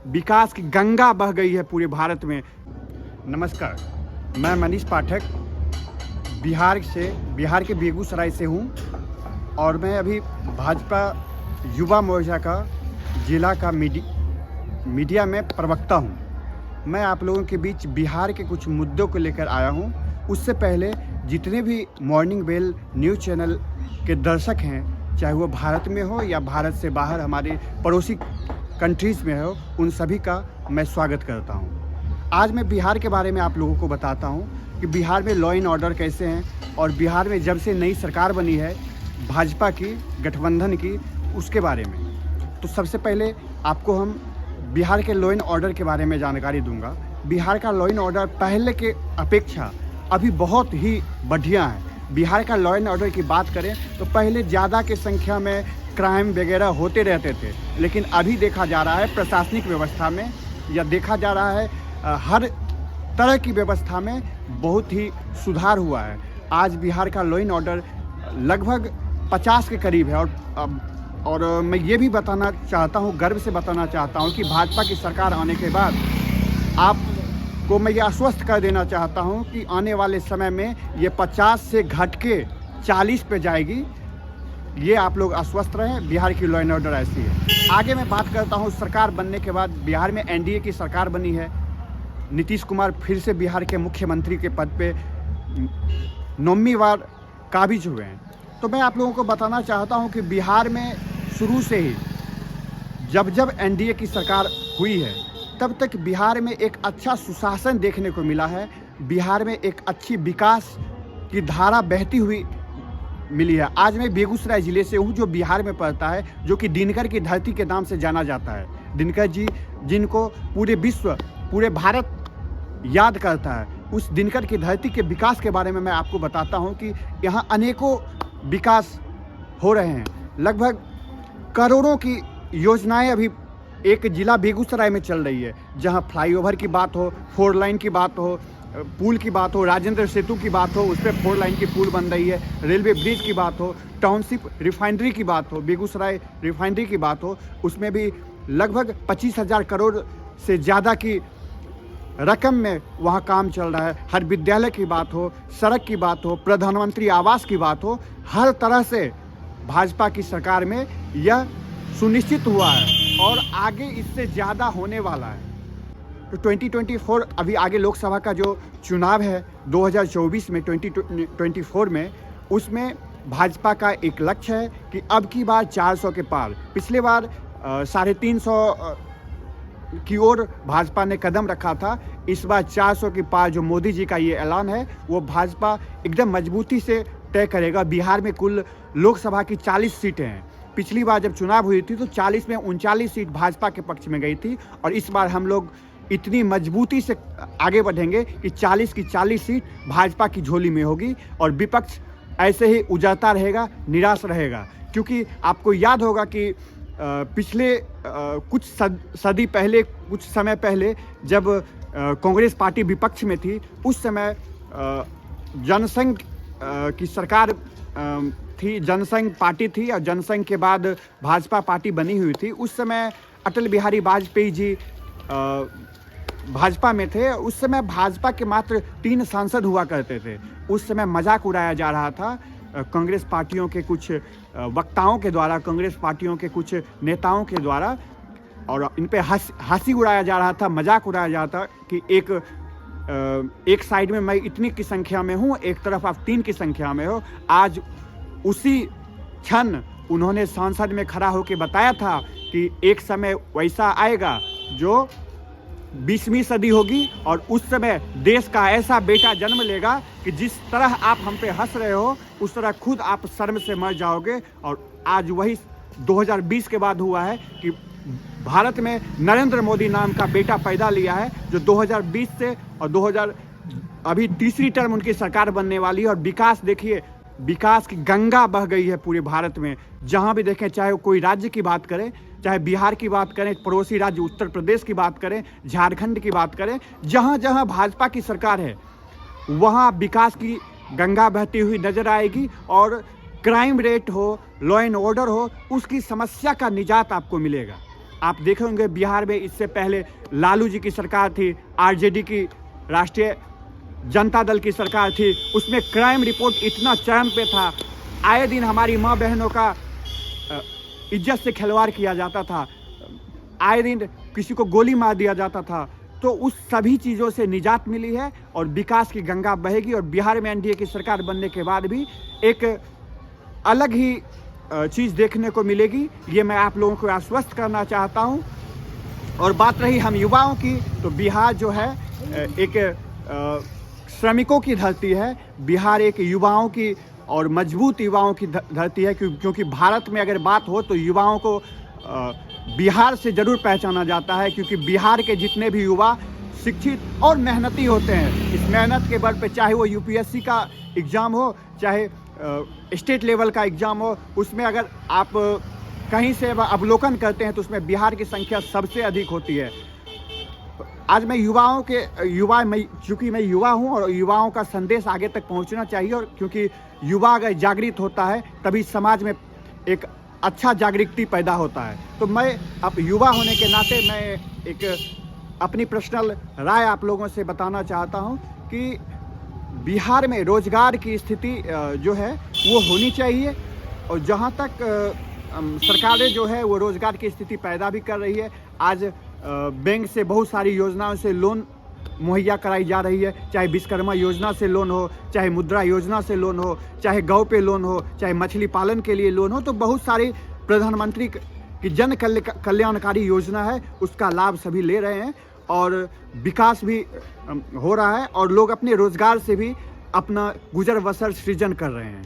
विकास की गंगा बह गई है पूरे भारत में। नमस्कार, मैं मनीष पाठक बिहार के बेगूसराय से हूँ और मैं अभी भाजपा युवा मोर्चा का जिला का मीडिया में प्रवक्ता हूँ। मैं आप लोगों के बीच बिहार के कुछ मुद्दों को लेकर आया हूँ। उससे पहले जितने भी मॉर्निंग बेल न्यूज़ चैनल के दर्शक हैं, चाहे वो भारत में हो या भारत से बाहर हमारे पड़ोसी कंट्रीज़ में हो, उन सभी का मैं स्वागत करता हूँ। आज मैं बिहार के बारे में आप लोगों को बताता हूँ कि बिहार में लॉ एंड ऑर्डर कैसे हैं और बिहार में जब से नई सरकार बनी है भाजपा की, गठबंधन की, उसके बारे में। तो सबसे पहले आपको हम बिहार के लॉ एंड ऑर्डर के बारे में जानकारी दूंगा। बिहार का लॉ एंड ऑर्डर पहले के अपेक्षा अभी बहुत ही बढ़िया है। बिहार का लॉ एंड ऑर्डर की बात करें तो पहले ज़्यादा की संख्या में क्राइम वगैरह होते रहते थे, लेकिन अभी देखा जा रहा है प्रशासनिक व्यवस्था में या देखा जा रहा है हर तरह की व्यवस्था में बहुत ही सुधार हुआ है। आज बिहार का लॉ एंड ऑर्डर लगभग 50 के करीब है और मैं ये भी बताना चाहता हूँ, गर्व से बताना चाहता हूँ कि भाजपा की सरकार आने के बाद आपको मैं ये आश्वस्त कर देना चाहता हूँ कि आने वाले समय में ये 50 से घट के 40 पे जाएगी। ये आप लोग आश्वस्त रहें, बिहार की लॉ एंड ऑर्डर ऐसी है। आगे मैं बात करता हूँ सरकार बनने के बाद। बिहार में एनडीए की सरकार बनी है। नीतीश कुमार फिर से बिहार के मुख्यमंत्री के पद पे 9वीं बार काबिज हुए हैं। तो मैं आप लोगों को बताना चाहता हूं कि बिहार में शुरू से ही जब एनडीए की सरकार हुई है तब तक बिहार में एक अच्छा सुशासन देखने को मिला है। बिहार में एक अच्छी विकास की धारा बहती हुई मिली है। आज मैं बेगूसराय ज़िले से हूं जो बिहार में पड़ता है, जो कि दिनकर की धरती के नाम से जाना जाता है। दिनकर जी जिनको पूरे विश्व, पूरे भारत याद करता है, उस दिनकर की धरती के विकास के बारे में मैं आपको बताता हूं कि यहाँ अनेकों विकास हो रहे हैं। लगभग करोड़ों की योजनाएं अभी एक जिला बेगूसराय में चल रही है, जहां फ्लाईओवर की बात हो, 4 लाइन की बात हो, पुल की बात हो, राजेंद्र सेतु की बात हो, उस पर 4 लाइन की पुल बन रही है, रेलवे ब्रिज की बात हो, टाउनशिप रिफाइनरी की बात हो, बेगूसराय रिफाइनरी की बात हो, उसमें भी लगभग 25,000 करोड़ से ज़्यादा की रकम में वहाँ काम चल रहा है। हर विद्यालय की बात हो, सड़क की बात हो, प्रधानमंत्री आवास की बात हो, हर तरह से भाजपा की सरकार में यह सुनिश्चित हुआ है और आगे इससे ज़्यादा होने वाला है। तो 2024 अभी आगे लोकसभा का जो चुनाव है 2024 में, 2024 में, उसमें भाजपा का एक लक्ष्य है कि अब की बार 400 के पार। पिछले बार 350 की ओर भाजपा ने कदम रखा था। इस बार 400 के पार जो मोदी जी का ये ऐलान है वो भाजपा एकदम मजबूती से तय करेगा। बिहार में कुल लोकसभा की 40 सीटें हैं। पिछली बार जब चुनाव हुई थी तो 40 में 39 सीट भाजपा के पक्ष में गई थी और इस बार हम लोग इतनी मजबूती से आगे बढ़ेंगे कि 40 की 40 सीट भाजपा की झोली में होगी और विपक्ष ऐसे ही उजड़ता रहेगा, निराश रहेगा। क्योंकि आपको याद होगा कि पिछले कुछ सदी पहले, कुछ समय पहले जब कांग्रेस पार्टी विपक्ष में थी, उस समय जनसंघ की सरकार थी, जनसंघ पार्टी थी और जनसंघ के बाद भाजपा पार्टी बनी हुई थी। उस समय अटल बिहारी वाजपेयी जी भाजपा में थे। उस समय भाजपा के मात्र 3 सांसद हुआ करते थे। उस समय मजाक उड़ाया जा रहा था कांग्रेस पार्टियों के कुछ वक्ताओं के द्वारा, कांग्रेस पार्टियों के कुछ नेताओं के द्वारा, और इन पे हंसी उड़ाया जा रहा था, मजाक उड़ाया जा रहा था कि एक साइड में मैं इतनी की संख्या में हूँ, एक तरफ आप 3 की संख्या में हो। आज उसी क्षण उन्होंने संसद में खड़ा होकर बताया था कि एक समय वैसा आएगा जो 20वीं सदी होगी और उस समय देश का ऐसा बेटा जन्म लेगा कि जिस तरह आप हम पे हंस रहे हो उस तरह खुद आप शर्म से मर जाओगे। और आज वही 2020 के बाद हुआ है कि भारत में नरेंद्र मोदी नाम का बेटा पैदा लिया है, जो 2020 से और अभी तीसरी टर्म उनकी सरकार बनने वाली है। और विकास देखिए, विकास की गंगा बह गई है पूरे भारत में। जहाँ भी देखें, चाहे कोई राज्य की बात करें, चाहे बिहार की बात करें, पड़ोसी राज्य उत्तर प्रदेश की बात करें, झारखंड की बात करें, जहाँ जहाँ भाजपा की सरकार है वहाँ विकास की गंगा बहती हुई नजर आएगी। और क्राइम रेट हो, लॉ एंड ऑर्डर हो, उसकी समस्या का निजात आपको मिलेगा। आप देखे होंगे बिहार में इससे पहले लालू जी की सरकार थी, आरजेडी की, राष्ट्रीय जनता दल की सरकार थी, उसमें क्राइम रिपोर्ट इतना चरम पे था, आए दिन हमारी माँ बहनों का इज्जत से खिलवाड़ किया जाता था, आए दिन किसी को गोली मार दिया जाता था। तो उस सभी चीज़ों से निजात मिली है और विकास की गंगा बहेगी और बिहार में एनडीए की सरकार बनने के बाद भी एक अलग ही चीज़ देखने को मिलेगी। ये मैं आप लोगों को आश्वस्त करना चाहता हूँ। और बात रही हम युवाओं की, तो बिहार जो है एक श्रमिकों की धरती है। बिहार एक युवाओं की और मजबूत युवाओं की धरती है, क्योंकि भारत में अगर बात हो तो युवाओं को बिहार से ज़रूर पहचाना जाता है, क्योंकि बिहार के जितने भी युवा शिक्षित और मेहनती होते हैं। इस मेहनत के बल पे चाहे वो यूपीएससी का एग्ज़ाम हो, चाहे स्टेट लेवल का एग्ज़ाम हो, उसमें अगर आप कहीं से अवलोकन करते हैं तो उसमें बिहार की संख्या सबसे अधिक होती है। आज मैं चूँकि मैं युवा हूँ और युवाओं का संदेश आगे तक पहुँचना चाहिए, और क्योंकि युवा अगर जागृत होता है तभी समाज में एक अच्छा जागृति पैदा होता है। तो मैं अब युवा होने के नाते मैं एक अपनी पर्सनल राय आप लोगों से बताना चाहता हूं कि बिहार में रोज़गार की स्थिति जो है वो होनी चाहिए, और जहां तक सरकारें जो है वो रोज़गार की स्थिति पैदा भी कर रही है। आज बैंक से बहुत सारी योजनाओं से लोन मुहैया कराई जा रही है, चाहे विश्वकर्मा योजना से लोन हो, चाहे मुद्रा योजना से लोन हो, चाहे गौ पे लोन हो, चाहे मछली पालन के लिए लोन हो। तो बहुत सारी प्रधानमंत्री की जन कल्याणकारी योजना है, उसका लाभ सभी ले रहे हैं और विकास भी हो रहा है और लोग अपने रोज़गार से भी अपना गुजर बसर सृजन कर रहे हैं।